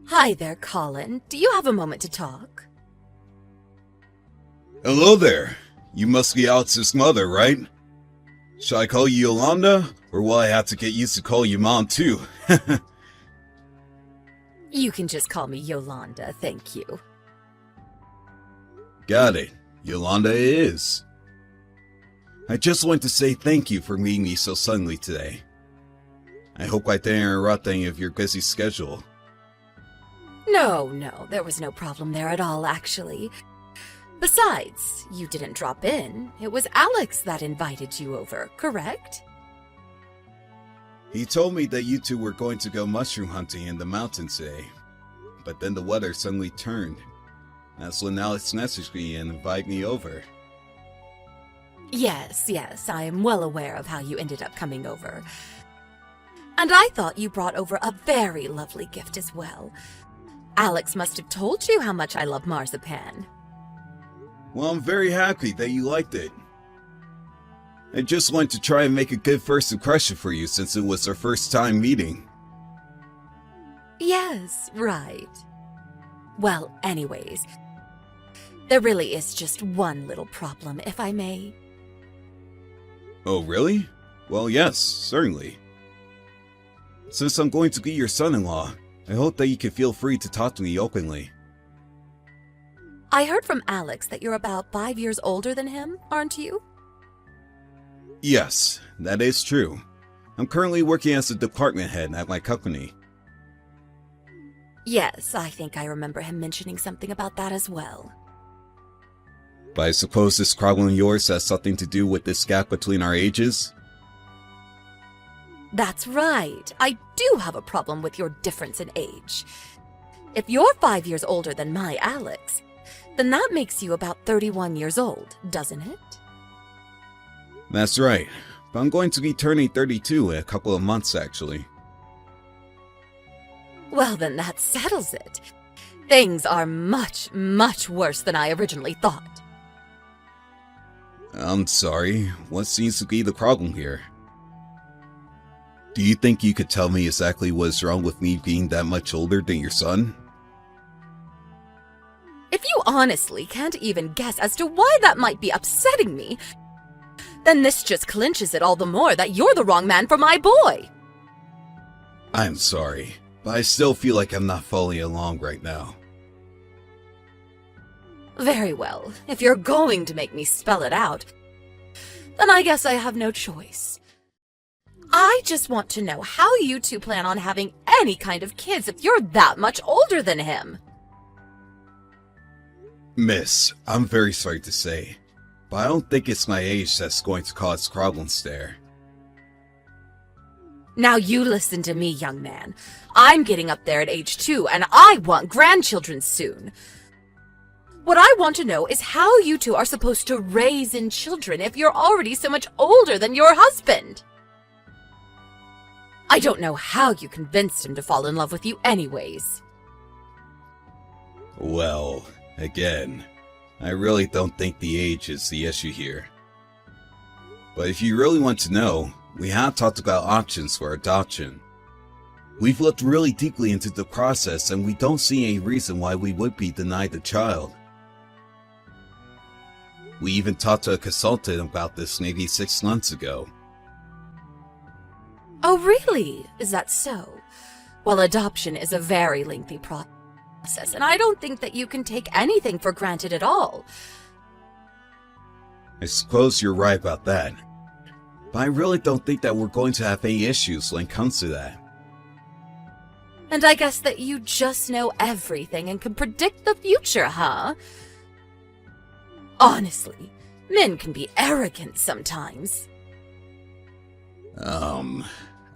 Hi there, Colin. Do you have a moment to talk? Hello there. You must be Alex's mother, right? Shall I call you Yolanda, or will I have to get used to call you Mom too? You can just call me Yolanda, thank you. Got it. Yolanda it is. I just want to say thank you for meeting me so suddenly today. I hope I didn't interrupt any of your busy schedule. No, there was no problem there at all, actually. Besides, you didn't drop in. It was Alex that invited you over, correct? He told me that you two were going to go mushroom hunting in the mountains today, but then the weather suddenly turned. That's when Alex messaged me and invited me over. Yes, I am well aware of how you ended up coming over. And I thought you brought over a very lovely gift as well. Alex must have told you how much I love marzipan. Well, I'm very happy that you liked it. I just wanted to try and make a good first impression for you since it was our first time meeting. Yes, right. Well, anyways, there really is just one little problem, if I may. Oh, really? Well, yes, certainly. Since I'm going to be your son-in-law, I hope that you can feel free to talk to me openly. I heard from Alex that you're about 5 years older than him, aren't you? Yes, that is true. I'm currently working as a department head at my company. Yes, I think I remember him mentioning something about that as well. But I suppose this problem of yours has something to do with this gap between our ages? That's right. I do have a problem with your difference in age. If you're 5 years older than my Alex, then that makes you about 31 years old, doesn't it? That's right, but I'm going to be turning 32 in a couple of months actually. Well, then that settles it. Things are much worse than I originally thought. I'm sorry, what seems to be the problem here? Do you think you could tell me exactly what's wrong with me being that much older than your son? If you honestly can't even guess as to why that might be upsetting me, then this just clinches it all the more that you're the wrong man for my boy. I'm sorry, but I still feel like I'm not following along right now. Very well, if you're going to make me spell it out, then I guess I have no choice. I just want to know how you two plan on having any kind of kids if you're that much older than him. Miss, I'm very sorry to say, but I don't think it's my age that's going to cause problems there. Now you listen to me, young man. I'm getting up there at age 2, and I want grandchildren soon. What I want to know is how you two are supposed to raise in children if you're already so much older than your husband. I don't know how you convinced him to fall in love with you anyways. Well, again, I really don't think the age is the issue here. But if you really want to know, we have talked about options for adoption. We've looked really deeply into the process and we don't see any reason why we would be denied the child. We even talked to a consultant about this maybe 6 months ago. Oh, really? Is that so? Well, adoption is a very lengthy process, and I don't think that you can take anything for granted at all. I suppose you're right about that. But I really don't think that we're going to have any issues when it comes to that. And I guess that you just know everything and can predict the future, huh? Honestly, men can be arrogant sometimes.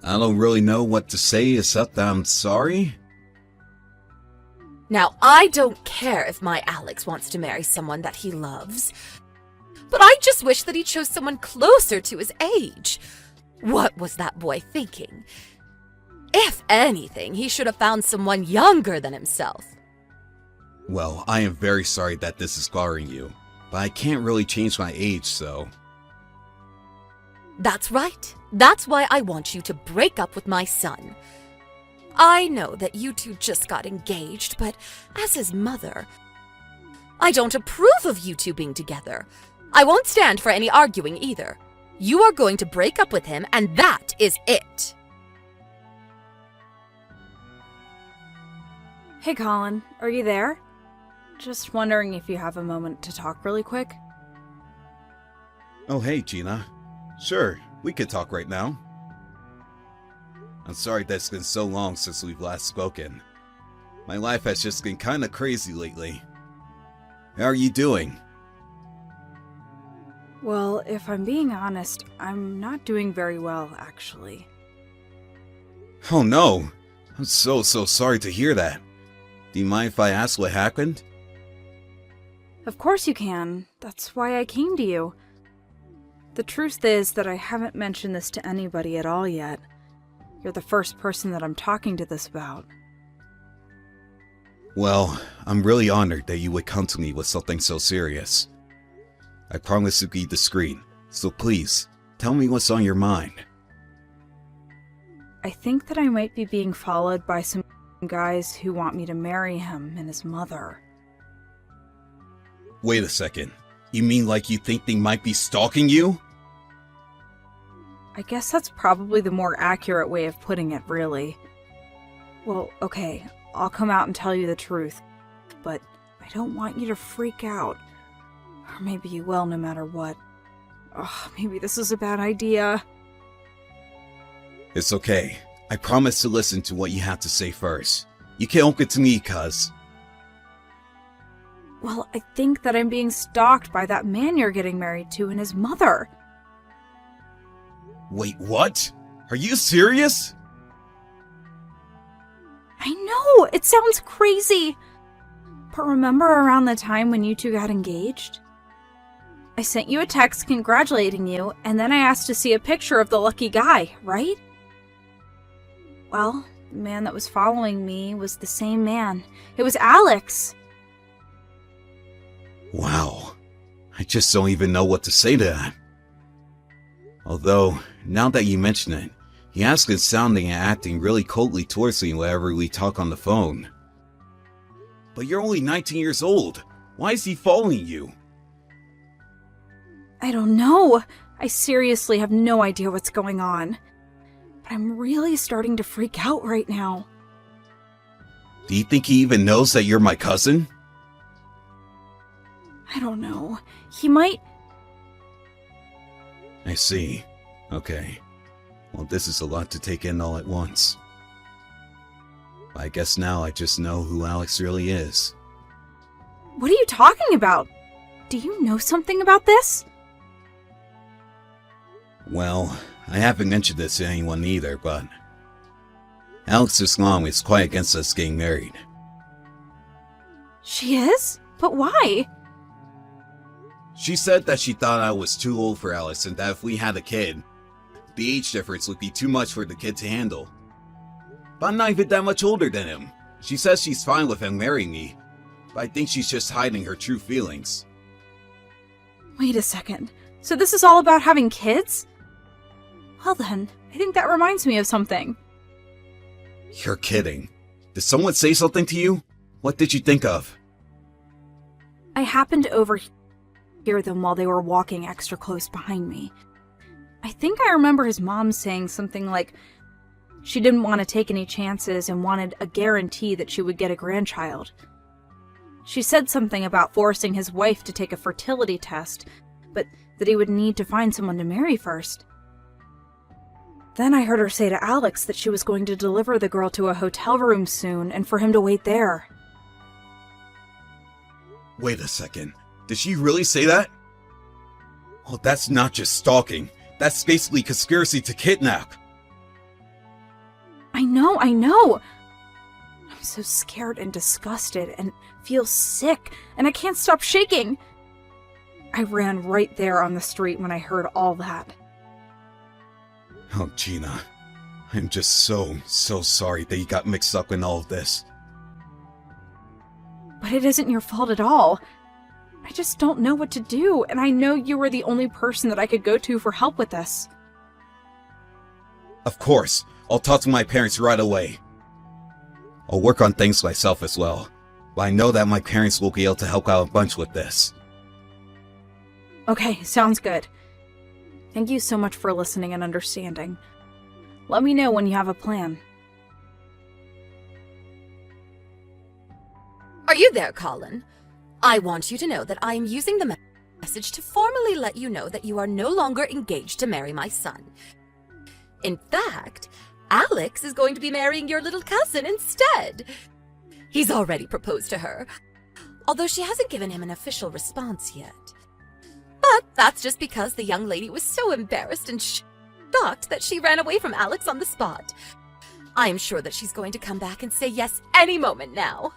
I don't really know what to say except that I'm sorry. Now, I don't care if my Alex wants to marry someone that he loves, but I just wish that he chose someone closer to his age. What was that boy thinking? If anything, he should have found someone younger than himself. Well, I am very sorry that this is bothering you, but I can't really change my age, so... That's right. That's why I want you to break up with my son. I know that you two just got engaged, but as his mother, I don't approve of you two being together. I won't stand for any arguing either. You are going to break up with him, and that is it. Hey Colin, are you there? Just wondering if you have a moment to talk really quick. Oh, hey, Gina. Sure, we could talk right now. I'm sorry that it's been so long since we've last spoken. My life has just been kinda crazy lately. How are you doing? Well, if I'm being honest, I'm not doing very well, actually. Oh no! I'm so sorry to hear that. Do you mind if I ask what happened? Of course you can. That's why I came to you. The truth is that I haven't mentioned this to anybody at all yet. You're the first person that I'm talking to this about. Well, I'm really honored that you would come to me with something so serious. I promise to be discreet, so please, tell me what's on your mind. I think that I might be being followed by some guys who want me to marry him and his mother. Wait a second. You mean like you think they might be stalking you? I guess that's probably the more accurate way of putting it, really. Well, okay, I'll come out and tell you the truth, but I don't want you to freak out. Or maybe you will, no matter what. Oh, maybe this is a bad idea. It's okay. I promise to listen to what you have to say first. You can't open it to me, cuz. Well, I think that I'm being stalked by that man you're getting married to and his mother. Wait, what? Are you serious? I know, it sounds crazy. But remember around the time when you two got engaged? I sent you a text congratulating you, and then I asked to see a picture of the lucky guy, right? Well, the man that was following me was the same man. It was Alex. Wow. I just don't even know what to say to that. Although, now that you mention it, he has been sounding and acting really coldly towards me whenever we talk on the phone. But you're only 19 years old. Why is he following you? I don't know. I seriously have no idea what's going on. But I'm really starting to freak out right now. Do you think he even knows that you're my cousin? I don't know. He might... I see. Okay. Well, this is a lot to take in all at once. I guess now I just know who Alex really is. What are you talking about? Do you know something about this? Well, I haven't mentioned this to anyone either, but Alex's mom is quite against us getting married. She is? But why? She said that she thought I was too old for Alex and that if we had a kid, the age difference would be too much for the kid to handle. But I'm not even that much older than him. She says she's fine with him marrying me, but I think she's just hiding her true feelings. Wait a second. So this is all about having kids? Well then, I think that reminds me of something. You're kidding. Did someone say something to you? What did you think of? I happened to overhear them while they were walking extra close behind me. I think I remember his mom saying something like she didn't want to take any chances and wanted a guarantee that she would get a grandchild. She said something about forcing his wife to take a fertility test, but that he would need to find someone to marry first. Then I heard her say to Alex that she was going to deliver the girl to a hotel room soon and for him to wait there. Wait a second. Did she really say that? Well, that's not just stalking. That's basically conspiracy to kidnap. I know. I'm so scared and disgusted and feel sick, and I can't stop shaking. I ran right there on the street when I heard all that. Oh, Gina. I'm just so sorry that you got mixed up in all of this. But it isn't your fault at all. I just don't know what to do, and I know you were the only person that I could go to for help with this. Of course. I'll talk to my parents right away. I'll work on things myself as well, but I know that my parents will be able to help out a bunch with this. Okay, sounds good. Thank you so much for listening and understanding. Let me know when you have a plan. Are you there, Colin? I want you to know that I am using the message to formally let you know that you are no longer engaged to marry my son. In fact, Alex is going to be marrying your little cousin instead. He's already proposed to her, although she hasn't given him an official response yet. But that's just because the young lady was so embarrassed and shocked that she ran away from Alex on the spot. I am sure that she's going to come back and say yes any moment now.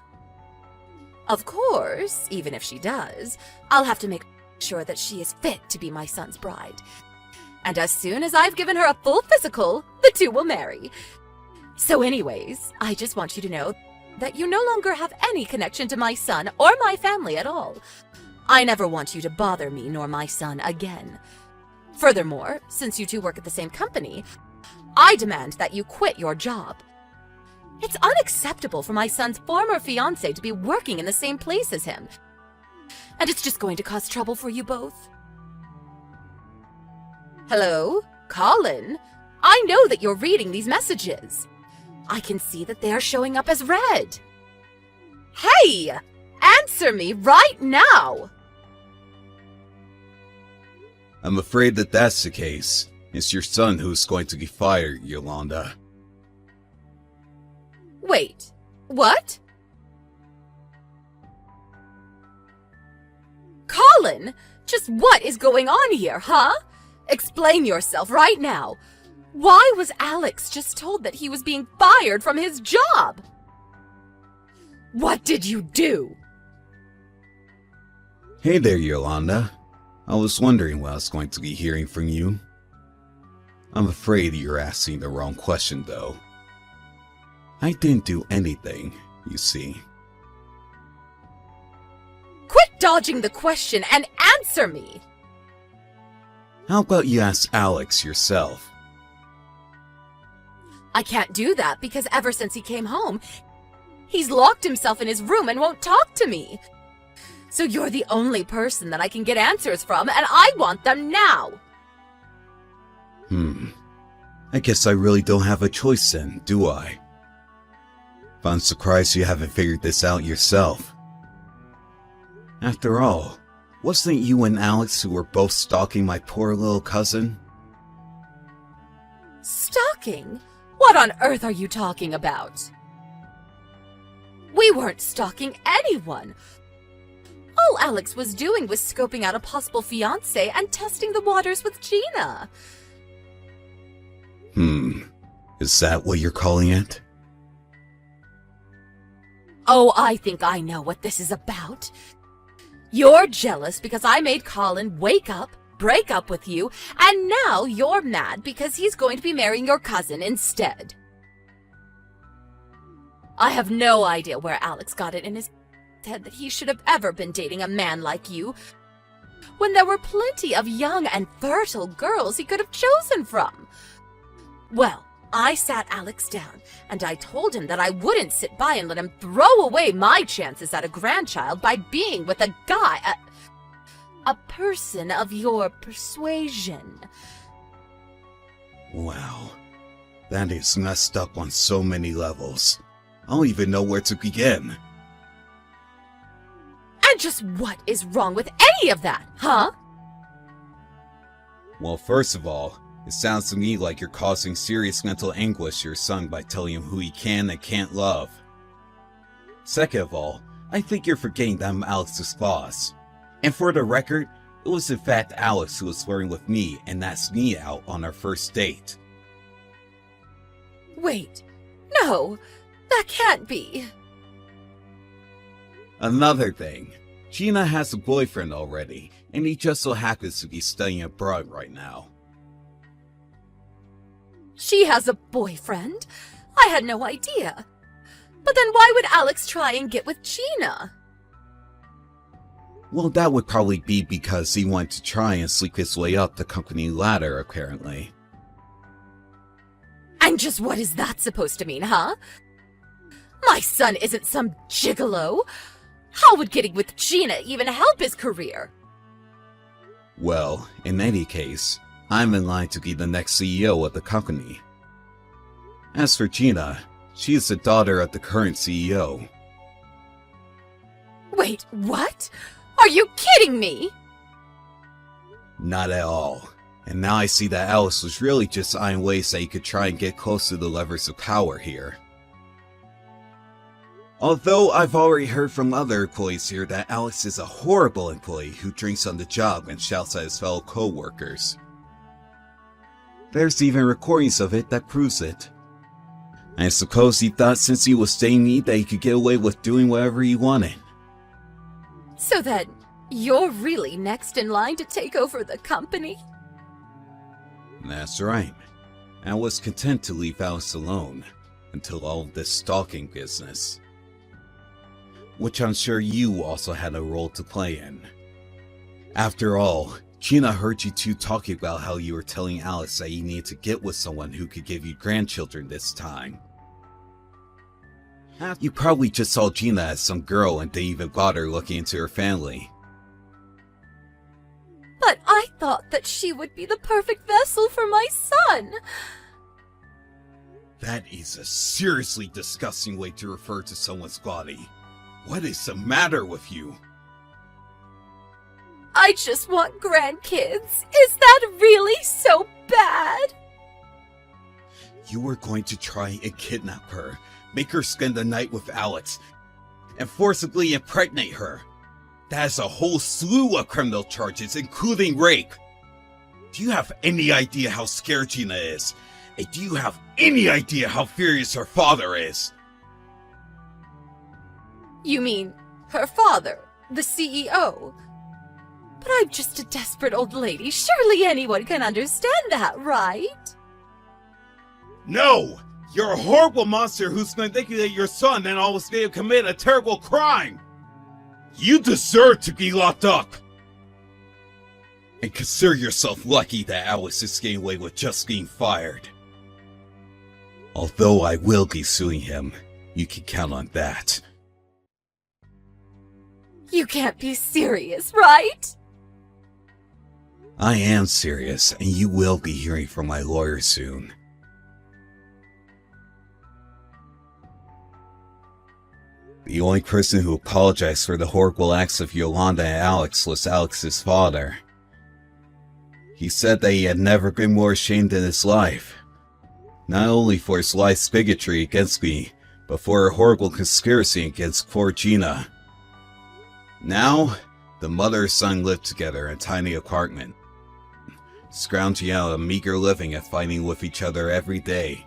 Of course, even if she does, I'll have to make sure that she is fit to be my son's bride. And as soon as I've given her a full physical, the two will marry. So anyways, I just want you to know that you no longer have any connection to my son or my family at all. I never want you to bother me nor my son again. Furthermore, since you two work at the same company, I demand that you quit your job. It's unacceptable for my son's former fiancé to be working in the same place as him. And it's just going to cause trouble for you both. Hello? Colin? I know that you're reading these messages. I can see that they are showing up as read. Hey! Answer me right now! I'm afraid that that's the case. It's your son who's going to be fired, Yolanda. Wait, what? Colin, just what is going on here, huh? Explain yourself right now. Why was Alex just told that he was being fired from his job? What did you do? Hey there, Yolanda. I was wondering what I was going to be hearing from you. I'm afraid you're asking the wrong question, though. I didn't do anything, you see. Quit dodging the question and answer me! How about you ask Alex yourself? I can't do that because ever since he came home, he's locked himself in his room and won't talk to me. So you're the only person that I can get answers from, and I want them now! I guess I really don't have a choice then, do I? But I'm surprised you haven't figured this out yourself. After all, wasn't it you and Alex who were both stalking my poor little cousin? Stalking? What on earth are you talking about? We weren't stalking anyone. All Alex was doing was scoping out a possible fiancé and testing the waters with Gina. Is that what you're calling it? Oh, I think I know what this is about. You're jealous because I made Colin wake up, break up with you, and now you're mad because he's going to be marrying your cousin instead. I have no idea where Alex got it in his head that he should have ever been dating a man like you, when there were plenty of young and fertile girls he could have chosen from. Well, I sat Alex down, and I told him that I wouldn't sit by and let him throw away my chances at a grandchild by being with a guy, a person of your persuasion. Wow, that is messed up on so many levels. I don't even know where to begin. And just what is wrong with any of that, huh? Well, first of all, it sounds to me like you're causing serious mental anguish to your son by telling him who he can and can't love. Second of all, I think you're forgetting that I'm Alex's boss. And for the record, it was in fact Alex who was flirting with me and asked me out on our first date. Wait, no, that can't be. Another thing, Gina has a boyfriend already, and he just so happens to be studying abroad right now. She has a boyfriend? I had no idea. But then why would Alex try and get with Gina? Well, that would probably be because he wanted to try and sleep his way up the company ladder, apparently. And just what is that supposed to mean, huh? My son isn't some gigolo. How would getting with Gina even help his career? Well, in any case, I'm in line to be the next CEO of the company. As for Gina, she is the daughter of the current CEO. Wait, what? Are you kidding me? Not at all. And now I see that Alex was really just eyeing ways that he could try and get close to the levers of power here. Although I've already heard from other employees here that Alex is a horrible employee who drinks on the job and shouts at his fellow co-workers. There's even recordings of it that proves it. I suppose he thought since he was staying neat that he could get away with doing whatever he wanted. So then, you're really next in line to take over the company? That's right. I was content to leave Alex alone until all of this stalking business. Which I'm sure you also had a role to play in. After all, Gina heard you two talking about how you were telling Alex that you needed to get with someone who could give you grandchildren this time. You probably just saw Gina as some girl and they even got her looking into her family. But I thought that she would be the perfect vessel for my son. That is a seriously disgusting way to refer to someone's body. What is the matter with you? I just want grandkids. Is that really so bad? You were going to try and kidnap her, make her spend the night with Alex, and forcibly impregnate her. That is a whole slew of criminal charges, including rape. Do you have any idea how scared Gina is? And do you have any idea how furious her father is? You mean her father, the CEO? But I'm just a desperate old lady. Surely anyone can understand that, right? No! You're a horrible monster who's manipulated your son and almost made him commit a terrible crime! You deserve to be locked up! And consider yourself lucky that Alex is getting away with just being fired. Although I will be suing him, you can count on that. You can't be serious, right? I am serious, and you will be hearing from my lawyer soon. The only person who apologized for the horrible acts of Yolanda and Alex was Alex's father. He said that he had never been more ashamed in his life. Not only for his life's bigotry against me, but for a horrible conspiracy against poor Gina. Now, the mother and son live together in a tiny apartment, scrounging out a meager living and fighting with each other every day.